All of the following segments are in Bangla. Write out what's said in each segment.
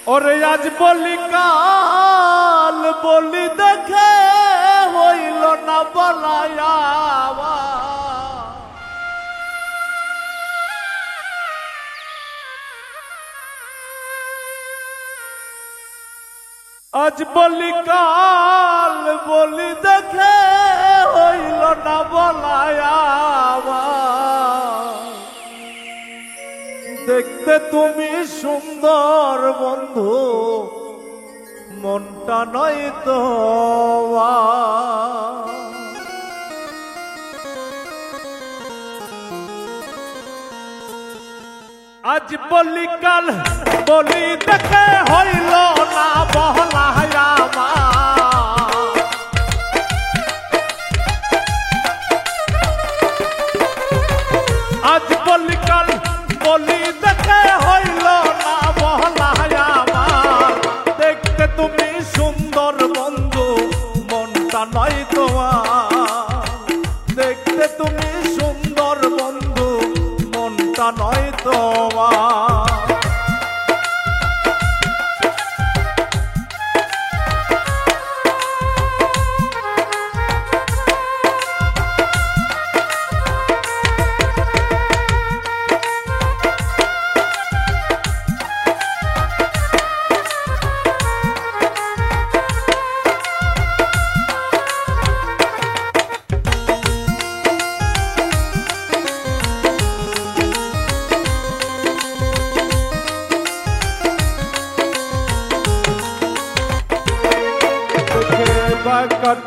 ওরে আজ বলি কাল বলি দেখে হইল না বলায়া আজ বলি কাল বলি দেখে হইল না বলায়া দেখতে তুমি সুন্দর বন্ধু মনটা নয় তো আজ বলি কাল বলি দেখে হইল না বহলায়া আজ বলি কাল বলি দেখে হইল না বহলায়া দেখতে তুমি সুন্দর বন্ধু মনটা নয় তোমার দেখতে তুমি সুন্দর বন্ধু মনটা নয় তোমার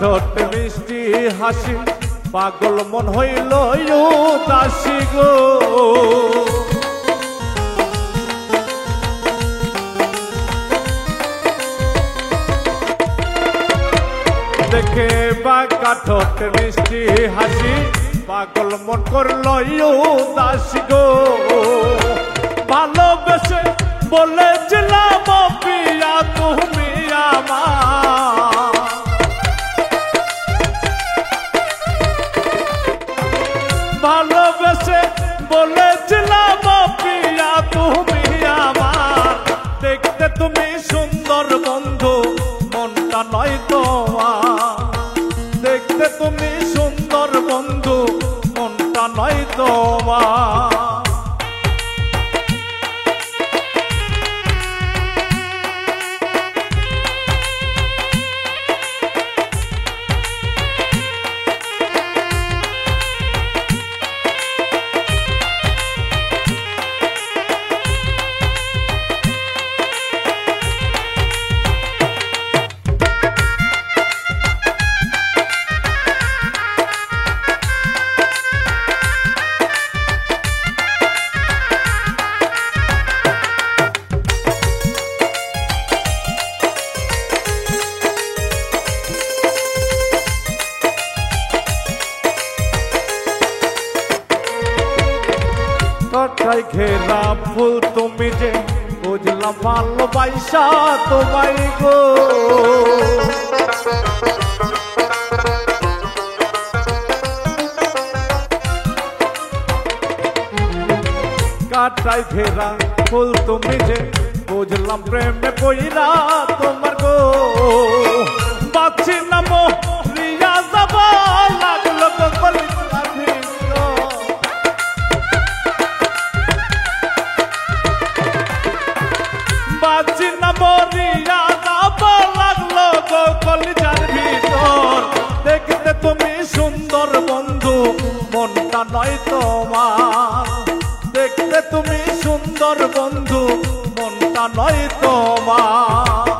ঠোঁট মিষ্টি হাসি পাগল মন হইল উদাসী গো দেখে বাঁকা ঠোঁট মিষ্টি হাসি পাগল মন করল উদাসী গো ভালোবেসে বলেছিলাম পিয়া তুমি আমার ভালোবেসে বলেছিলাম পিয়া তুমি আমার দেখতে তুমি সুন্দর বন্ধু মনটা নয় তোমার দেখতে তুমি সুন্দর বন্ধু মনটা নয় তোমার কথায় ঘেরা ফুল তুমি যে বুঝলাম ভালোবাসা তোমায় গো কাটায় ঘেরা ফুল তুমি যে বুঝলাম প্রেমে পইরা তোমার গো বাচ্চি নাম রিয়া যাব লাগলো গলি বাঁচি না মরিয়া যাব লাগলো গো কলিজার ভিতর দেখতে তুমি সুন্দর বন্ধু মনটা নয় তোমার দেখতে তুমি সুন্দর বন্ধু মনটা নয় তোমার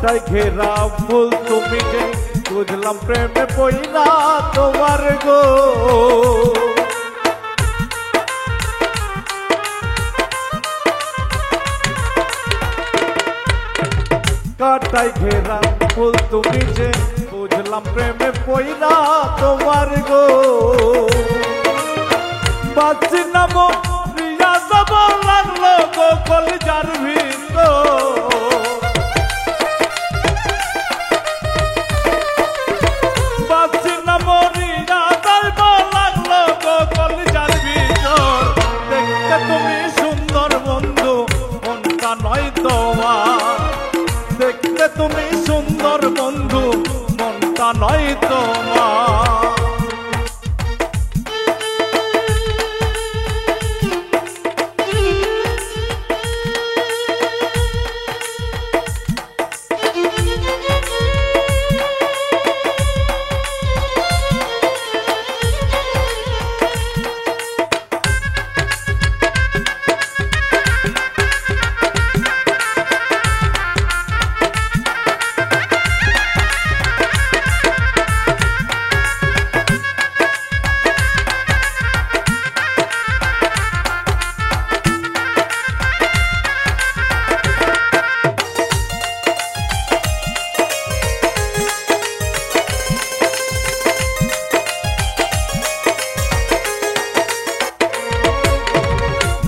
কাটায় ঘেরা ফুল তুমি যে বুঝলাম প্রেমে পইরা তোমার গো কাটায় ঘেরা ফুল তুমি যে বুঝলাম প্রেমে পইরা তোমার গো বাঁচি নাম প্রিয়া যাব লাগলো গো কলিজার ভিতর বাঁচি নাম প্রিয়া যাব লাগলো গো কলিজার ভিতর দেখতে তুমি সুন্দর বন্ধু মনটা নয় তোমার দেখতে তুমি সুন্দর বন্ধু মনটা নয় তোমার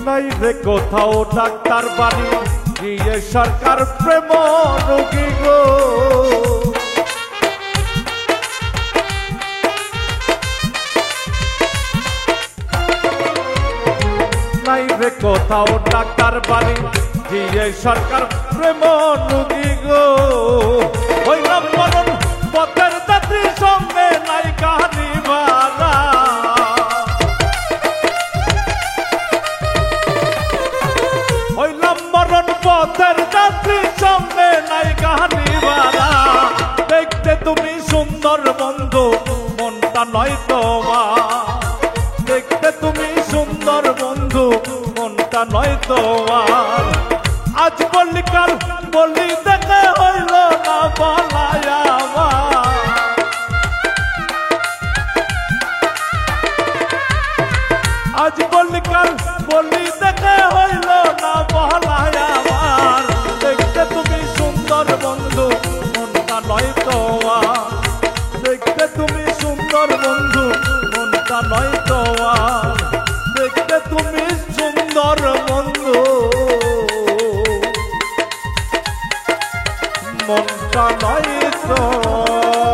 নাই রে কোথাও ডাক্তার বাড়ি গিয়ে সরকার প্রেম রোগী গো নাই রে কোথাও ডাক্তার বাড়ি গিয়ে সরকার প্রেম রোগী গো হইলাম মরণ পথের যাত্রী সঙ্গে নাই কাহানি ভাড়া হইলাম মরণ পথের যাত্রী সঙ্গে নাই কাহানি ভাড়া দেখতে তুমি সুন্দর বন্ধু মনটা নয় তোমার দেখতে তুমি সুন্দর বন্ধু মনটা নয় তোমার আজ বললি কাল বললি দেখে হইল না বলাই আমার আজ বললি কাল বললি দেখে হইল না বলাই আমার দেখতে তুমি সুন্দর বন্ধু মনটা নয় তোমার দেখতে তুমি সুন্দর বন্ধু মনটা নয় তোমার দেখতে তুমি সুন্দর বন্ধু মনটা নয় তোমার